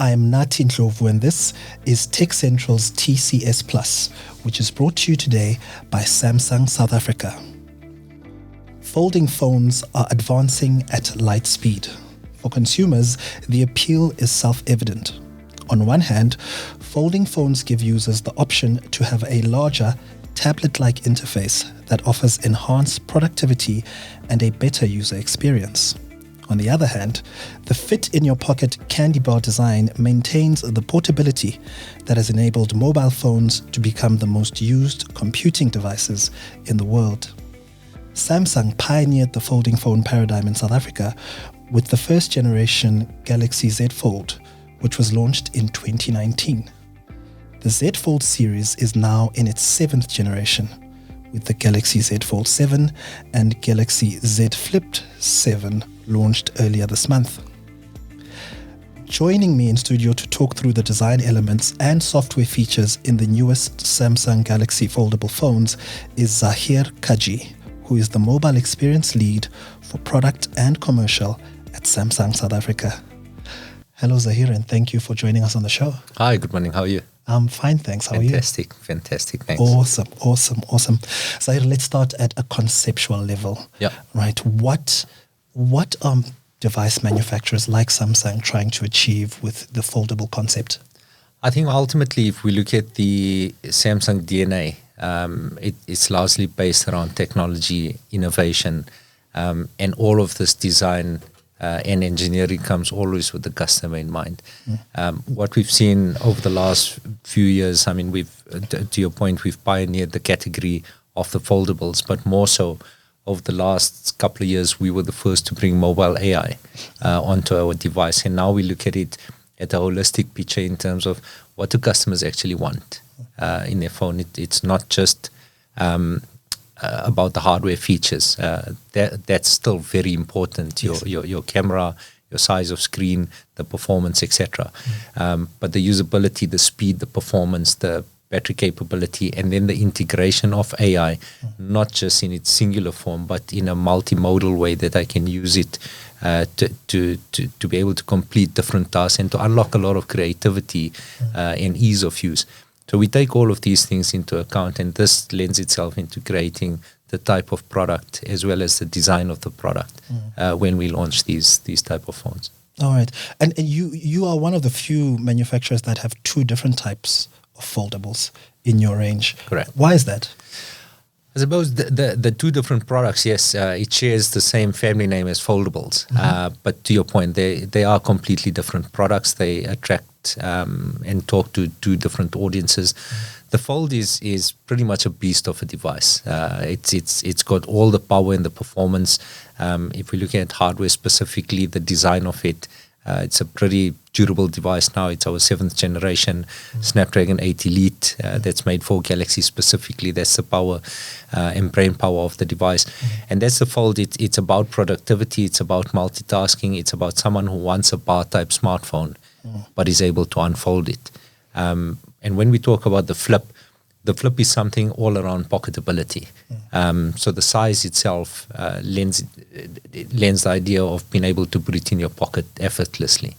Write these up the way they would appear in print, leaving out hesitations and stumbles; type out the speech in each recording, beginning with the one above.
I'm Nathi Ndlovu, and this is TechCentral's TCS Plus, which is brought to you today by Samsung South Africa. Folding phones are advancing at light speed. For consumers, the appeal is self-evident. On one hand, folding phones give users the option to have a larger, tablet-like interface that offers enhanced productivity and a better user experience. On the other hand, the fit-in-your-pocket candy bar design maintains the portability that has enabled mobile phones to become the most used computing devices in the world. Samsung pioneered the folding phone paradigm in South Africa with the first-generation Galaxy Z Fold, which was launched in 2019. The Z Fold series is now in its 7th generation, with the Galaxy Z Fold7 and Galaxy Z Flip7 launched earlier this month. Joining me in studio to talk through the design elements and software features in the newest Samsung Galaxy foldable phones is Zahir Cajee, who is the mobile experience lead for product and commercial at Samsung South Africa. Hello Zahir, and thank you for joining us on the show. Hi, good morning. How are you? I'm fine, thanks. How are you? Fantastic. Thanks. Awesome. Zahir, let's start at a conceptual level. Yeah. Right. What device manufacturers like Samsung trying to achieve with the foldable concept? I think ultimately, if we look at the Samsung DNA, it's largely based around technology, innovation, and all of this design and engineering comes always with the customer in mind. What we've seen over the last few years, I mean, to your point, we've pioneered the category of the foldables, but more so over the last couple of years, we were the first to bring mobile AI onto our device. And now we look at it at a holistic picture in terms of what do customers actually want in their phone. It's not just about the hardware features. That's still very important. Your camera, your size of screen, the performance, etc. But the usability, the speed, the performance, the battery capability, and then the integration of AI, not just in its singular form, but in a multimodal way that I can use it to be able to complete different tasks and to unlock a lot of creativity and ease of use. So we take all of these things into account, and this lends itself into creating the type of product as well as the design of the product when we launch these type of phones. All right. And you are one of the few manufacturers that have two different types of foldables in your range. Correct. Why is that? I suppose the two different products, yes, it shares the same family name as foldables. But to your point, they are completely different products. They attract and talk to two different audiences. The Fold is pretty much a beast of a device. It's got all the power and the performance. If we look at hardware specifically, the design of it, it's a pretty durable device now. It's our 7th generation Snapdragon 8 Elite that's made for Galaxy specifically. That's the power and brain power of the device. And that's the Fold. It's about productivity. It's about multitasking. It's about someone who wants a bar-type smartphone but is able to unfold it. And when we talk about the Flip is something all around pocketability. So the size itself lends the idea of being able to put it in your pocket effortlessly,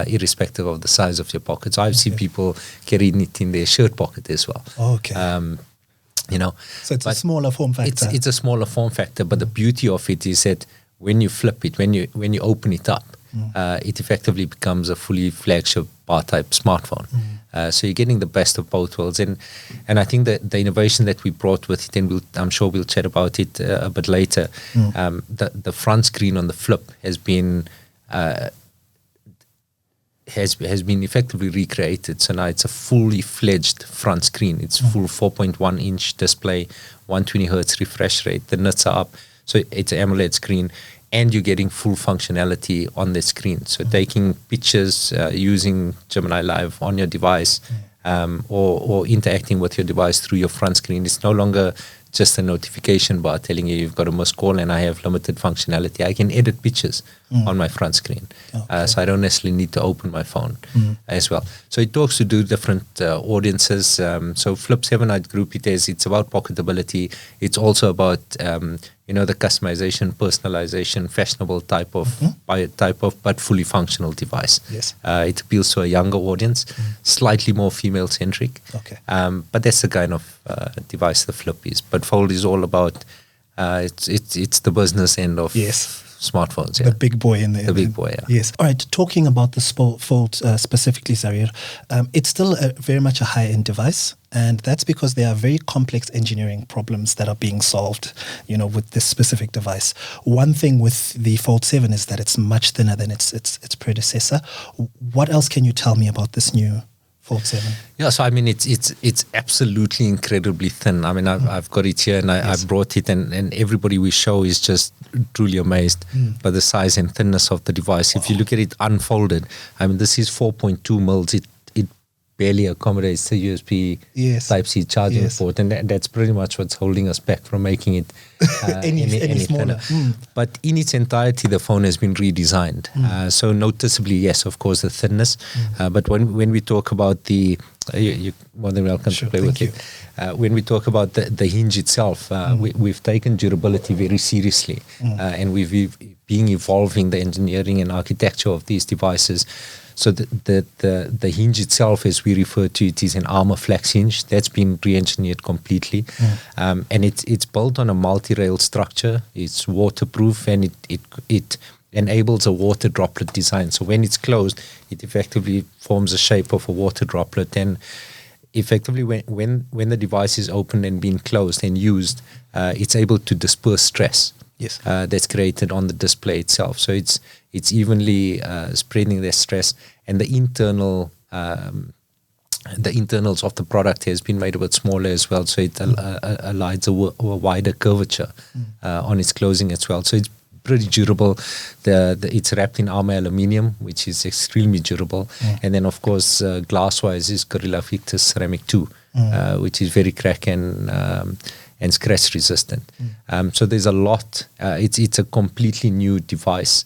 irrespective of the size of your pocket. So I've seen people carrying it in their shirt pocket as well. Okay. So it's a smaller form factor. It's a smaller form factor, but the beauty of it is that when you flip it, when you open it up, it effectively becomes a fully flagship bar-type smartphone. So you're getting the best of both worlds. And I think that the innovation that we brought with it, and I'm sure we'll chat about it a bit later, the front screen on the Flip has been effectively recreated. So now it's a fully fledged front screen. It's full 4.1-inch display, 120 hertz refresh rate. The nits are up. So it's an AMOLED screen. And you're getting full functionality on the screen. So taking pictures using Gemini Live on your device or interacting with your device through your front screen. It's no longer just a notification bar telling you you've got a missed call and I have limited functionality. I can edit pictures on my front screen. Okay. So I don't necessarily need to open my phone as well. So it talks to do different audiences. So Flip7, I'd group it as it's about pocketability. It's also about the customization, personalization, fashionable type of but fully functional device. Yes. It appeals to a younger audience, slightly more female centric. Okay. But that's the kind of device the Flip is. But Fold is all about it's the business end of smartphones. Yeah. The big boy in there. The big boy, yeah. Yes. All right. Talking about the Fold specifically, Zahir, it's still very much a high-end device. And that's because there are very complex engineering problems that are being solved, with this specific device. One thing with the Fold7 is that it's much thinner than its predecessor. What else can you tell me about this new Fold7? Yeah, so I mean, it's absolutely incredibly thin. I mean, I've got it here, and I brought it, and everybody we show is just truly amazed by the size and thinness of the device. Wow. If you look at it unfolded, I mean, this is 4.2 mils. It barely accommodates the USB Type-C charging port, and that's pretty much what's holding us back from making it any smaller. But in its entirety, the phone has been redesigned. So noticeably, yes, of course, the thinness. But when we talk about the you're more than welcome to play with it. When we talk about the hinge itself, we've taken durability very seriously, and we've been evolving the engineering and architecture of these devices. So the hinge itself, as we refer to it, is an armor flex hinge that's been re-engineered completely, and it's built on a multi-rail structure. It's waterproof, and it enables a water droplet design. So when it's closed, it effectively forms a shape of a water droplet, and effectively when the device is opened and being closed and used, it's able to disperse stress. Yes. That's created on the display itself. So it's evenly spreading the stress, and the internals of the product has been made a bit smaller as well, so it allows a wider curvature on its closing as well. So it's pretty durable. It's wrapped in armor aluminium, which is extremely durable, and then of course glass-wise is Gorilla Victus Ceramic 2, which is very crack and scratch resistant. So there's a lot. It's a completely new device.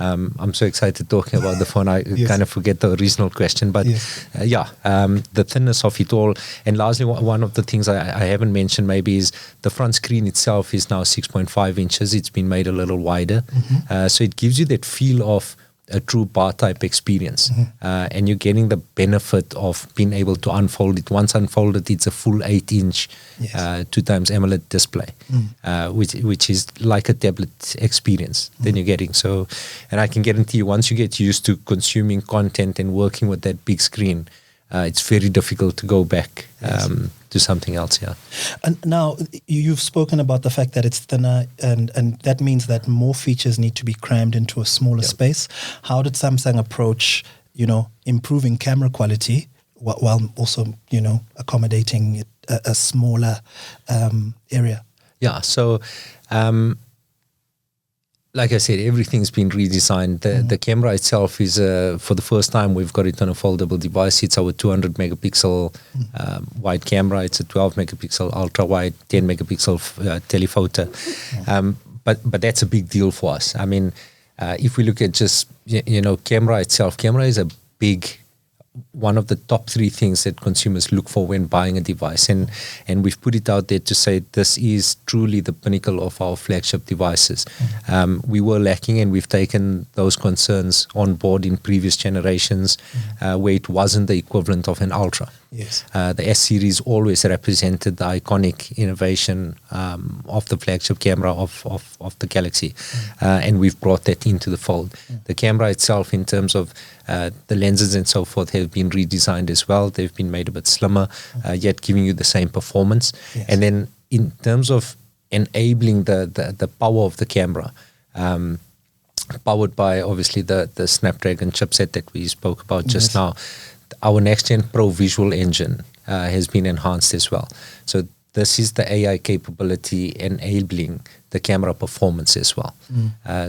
I'm so excited talking about the phone. I kind of forget the original question, but the thinness of it all. And lastly, one of the things I haven't mentioned maybe is the front screen itself is now 6.5 inches. It's been made a little wider. So it gives you that feel of a true bar type experience, and you're getting the benefit of being able to unfold it. Once unfolded, it's a full 8-inch 2x AMOLED display, which is like a tablet experience. Then you're getting so, and I can guarantee you, once you get used to consuming content and working with that big screen, it's very difficult to go back to something else. Yeah. And now you've spoken about the fact that it's thinner, and that means that more features need to be crammed into a smaller space. How did Samsung approach, improving camera quality while also, accommodating a smaller area? Yeah. So, like I said, everything's been redesigned. The camera itself is, for the first time, we've got it on a foldable device. It's our 200 megapixel wide camera. It's a 12 megapixel ultra wide, 10 megapixel telephoto. But that's a big deal for us. I mean, if we look at just, camera itself, camera is a big, one of the top 3 things that consumers look for when buying a device, and we've put it out there to say this is truly the pinnacle of our flagship devices. We were lacking, and we've taken those concerns on board in previous generations, where it wasn't the equivalent of an Ultra. Yes. The S series always represented the iconic innovation of the flagship camera of the Galaxy, and we've brought that into the Fold. The camera itself, in terms of the lenses and so forth, have been redesigned as well. They've been made a bit slimmer, yet giving you the same performance. Yes. And then in terms of enabling the power of the camera, powered by obviously the Snapdragon chipset that we spoke about just now, our next-gen Pro visual engine has been enhanced as well. So this is the AI capability enabling the camera performance as well.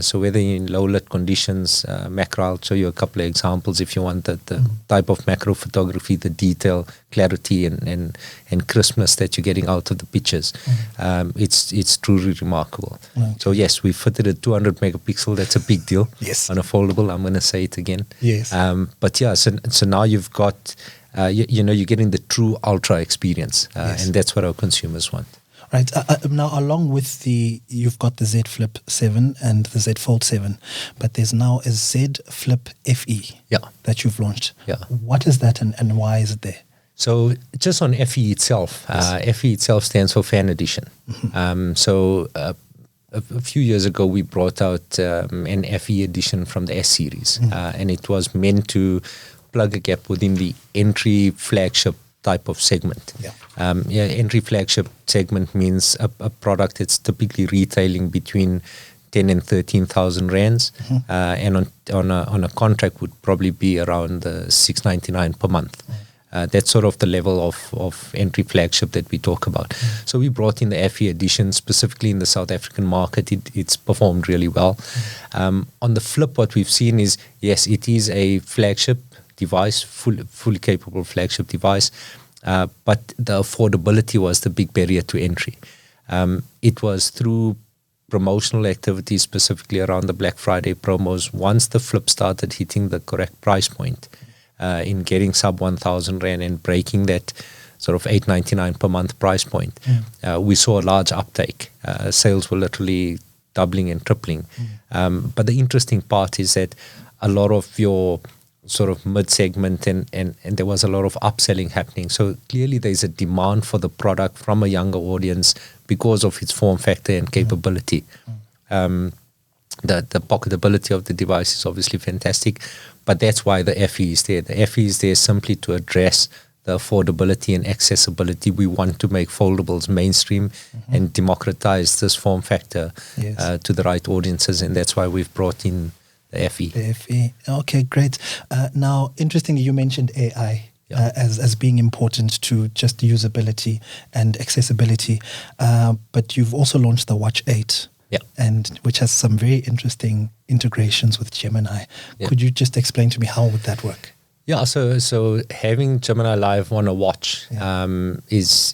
So whether in low-lit conditions, macro, I'll show you a couple of examples if you want, the type of macro photography, the detail, clarity, and crispness that you're getting out of the pictures. It's truly remarkable. Okay. So yes, we fitted a 200 megapixel. That's a big deal. Yes. On a foldable. I'm going to say it again. Yes. But yeah, so now you've got, you're getting the true ultra experience, and that's what our consumers want. Right. Now, along with you've got the Z Flip7 and the Z Fold7, but there's now a Z Flip FE that you've launched. Yeah. What is that and why is it there? So just on FE itself, FE itself stands for Fan Edition. So a few years ago, we brought out an FE edition from the S series, and it was meant to plug a gap within the entry flagship type of segment. Entry flagship segment means a product that's typically retailing between 10 and 13,000 rands, and on a contract would probably be around $699 per month. That's sort of the level of entry flagship that we talk about. So we brought in the FE edition specifically in the South African market. It's performed really well. On the flip, what we've seen is, yes, it is a flagship device, fully capable flagship device, but the affordability was the big barrier to entry. It was through promotional activities, specifically around the Black Friday promos. Once the flip started hitting the correct price point, in getting sub 1,000 rand and breaking that sort of $899 per month price point, we saw a large uptake. Sales were literally doubling and tripling. But the interesting part is that a lot of your sort of mid-segment and there was a lot of upselling happening. So clearly there's a demand for the product from a younger audience because of its form factor and capability. The pocketability of the device is obviously fantastic, but that's why the FE is there. The FE is there simply to address the affordability and accessibility. We want to make foldables mainstream and democratize this form factor to the right audiences, and that's why we've brought in the FE. The FE. Okay, great. Now, interestingly, you mentioned AI as being important to just usability and accessibility, but you've also launched the Watch8. And which has some very interesting integrations with Gemini. Could you just explain to me how would that work? Yeah, so having Gemini Live on a watch it's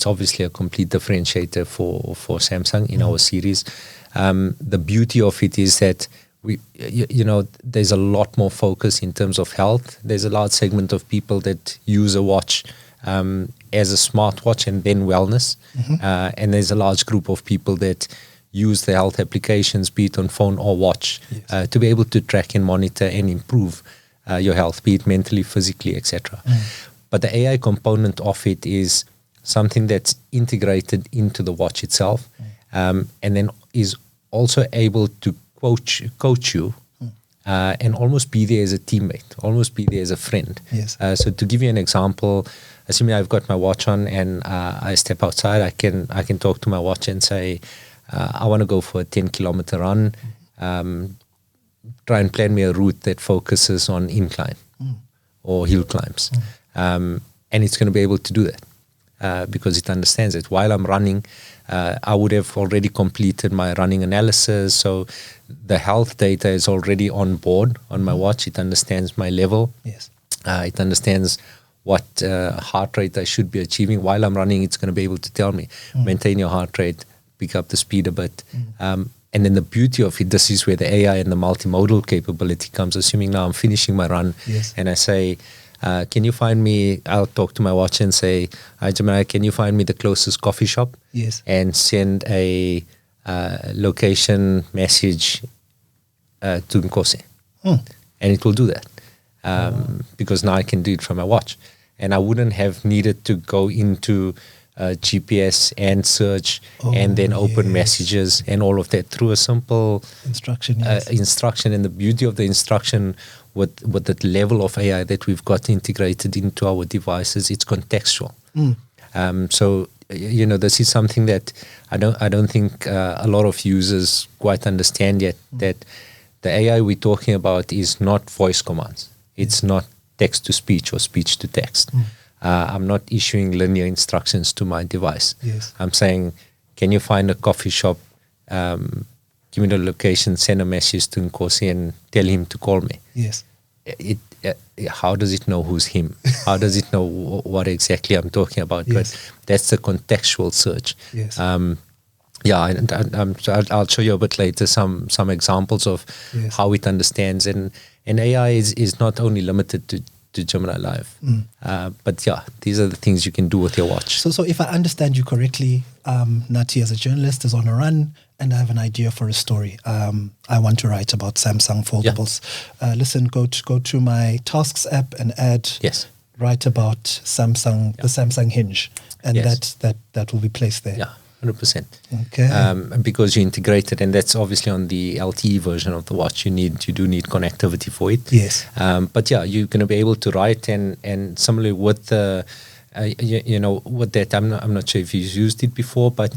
obviously a complete differentiator for Samsung in our series. The beauty of it is that there's a lot more focus in terms of health. There's a large segment of people that use a watch as a smartwatch and then wellness, and there's a large group of people that use the health applications, be it on phone or watch, to be able to track and monitor and improve your health, be it mentally, physically, etc. But the AI component of it is something that's integrated into the watch itself, and then is also able to coach you and almost be there as a teammate, almost be there as a friend. So to give you an example, assuming I've got my watch on and I step outside, I can talk to my watch and say, I want to go for a 10-kilometer run. Try and plan me a route that focuses on incline or hill climbs. And it's going to be able to do that because it understands it. While I'm running, I would have already completed my running analysis. So the health data is already on board on my watch. It understands my level. It understands what heart rate I should be achieving. While I'm running, it's going to be able to tell me, maintain your heart rate, pick up the speed a bit. And then the beauty of it, this is where the AI and the multimodal capability comes. Assuming now I'm finishing my run and I say, can you find me, I'll talk to my watch and say, hi Gemini, can you find me the closest coffee shop? And send a location message to Nkosi. And it will do that because now I can do it from my watch. And I wouldn't have needed to go into GPS and search and then open messages and all of that through a simple instruction. And the beauty of the instruction with the level of AI that we've got integrated into our devices, it's contextual. So this is something that I don't think a lot of users quite understand yet, that the AI we're talking about is not voice commands. It's not text to speech or speech to text. I'm not issuing linear instructions to my device. I'm saying, can you find a coffee shop? Give me the location, send a message to Nkosi and tell him to call me. How does it know who's him? How does it know what exactly I'm talking about? But that's the contextual search. And I'll show you a bit later some examples of how it understands. And AI is not only limited to Gemini Live. But yeah, these are the things you can do with your watch. So if I understand you correctly, Nati as a journalist is on a run and I have an idea for a story. I want to write about Samsung foldables. Listen, go to my tasks app and add write about Samsung, the Samsung Hinge, and that will be placed there. Yeah. 100%. Okay. Because you integrate it, and that's obviously on the LTE version of the watch. You do need connectivity for it. Yes. But yeah, you're going to be able to write, and similarly with the, with that, I'm not sure if you've used it before, but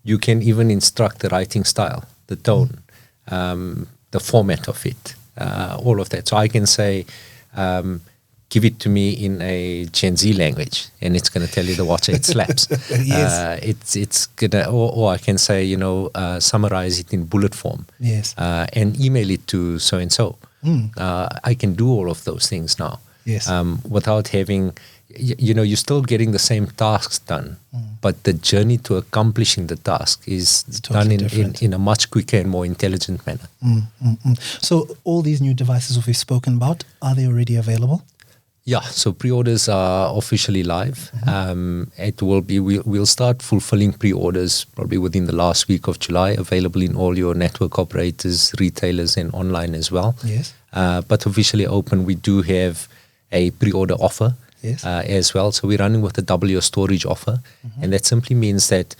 you can even instruct the writing style, the tone, the format of it, all of that. So I can say, give it to me in a Gen Z language, and it's going to tell you the Watch8 slaps. Yes. It's gonna, or I can say, summarize it in bullet form. Yes. And email it to so and so. I can do all of those things now. Yes. Without having, you're still getting the same tasks done, but the journey to accomplishing the task is totally done in a much quicker and more intelligent manner. So all these new devices we've spoken about, are they already available? Yeah, so pre-orders are officially live. It will be. We'll start fulfilling pre-orders probably within the last week of July. Available in all your network operators, retailers, and online as well. Yes. But officially open, we do have a pre-order offer as well. So we're running with a double your storage offer, and that simply means that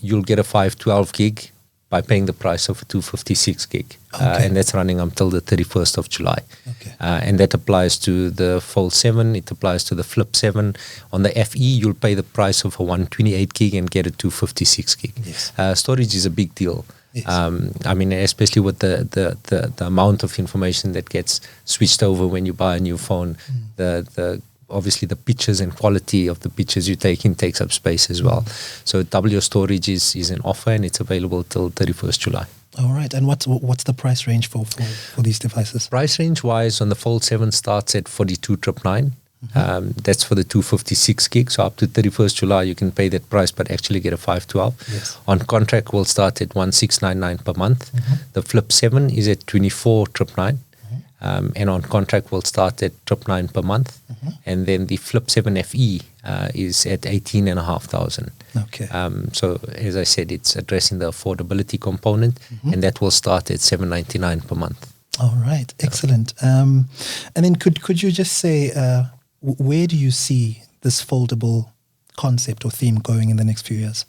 you'll get a 512 gig by paying the price of a 256 gig. And that's running until the 31st of July. Okay. And that applies to the Fold7, it applies to the Flip7. On the FE, you'll pay the price of a 128 gig and get a 256 gig. Yes. Storage is a big deal. Yes. I mean, especially with the amount of information that gets switched over when you buy a new phone, obviously the pictures and quality of the pictures you take in takes up space as well. So double your storage is an offer, and it's available till 31st July. All right. And what's the price range for these devices? Price range wise on the Fold7 starts at 42,999. That's for the 256 gig. So up to 31st July, you can pay that price, but actually get a 512. Yes. On contract, will start at 1699 per month. The Flip7 is at 24,999. And on contract will start at 999 per month, and then the Flip7 FE is at 18,500. Okay. So as I said, it's addressing the affordability component, and that will start at 799 per month. All right, excellent. And then could you just say where do you see this foldable concept or theme going in the next few years?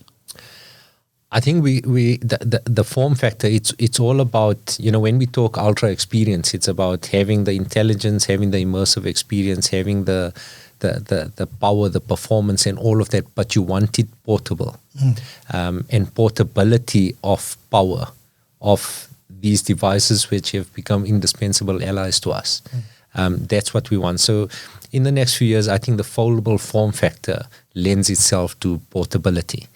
I think the form factor, it's all about, when we talk ultra experience, it's about having the intelligence, having the immersive experience, having the power, the performance and all of that, but you want it portable. And portability of power of these devices which have become indispensable allies to us. That's what we want. So in the next few years, I think the foldable form factor lends itself to portability.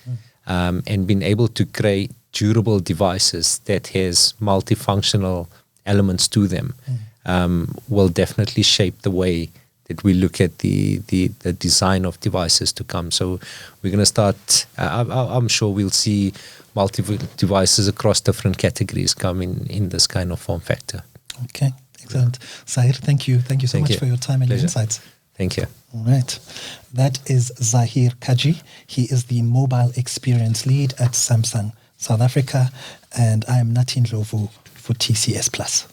And being able to create durable devices that has multifunctional elements to them will definitely shape the way that we look at the design of devices to come. So we're going to start, I'm sure we'll see multiple devices across different categories come in this kind of form factor. Okay, excellent. Zahir, thank you. Thank you so much for your time and your insights. Thank you. All right. That is Zahir Cajee. He is the mobile experience lead at Samsung South Africa. And I am Natin Lovu for TCS Plus.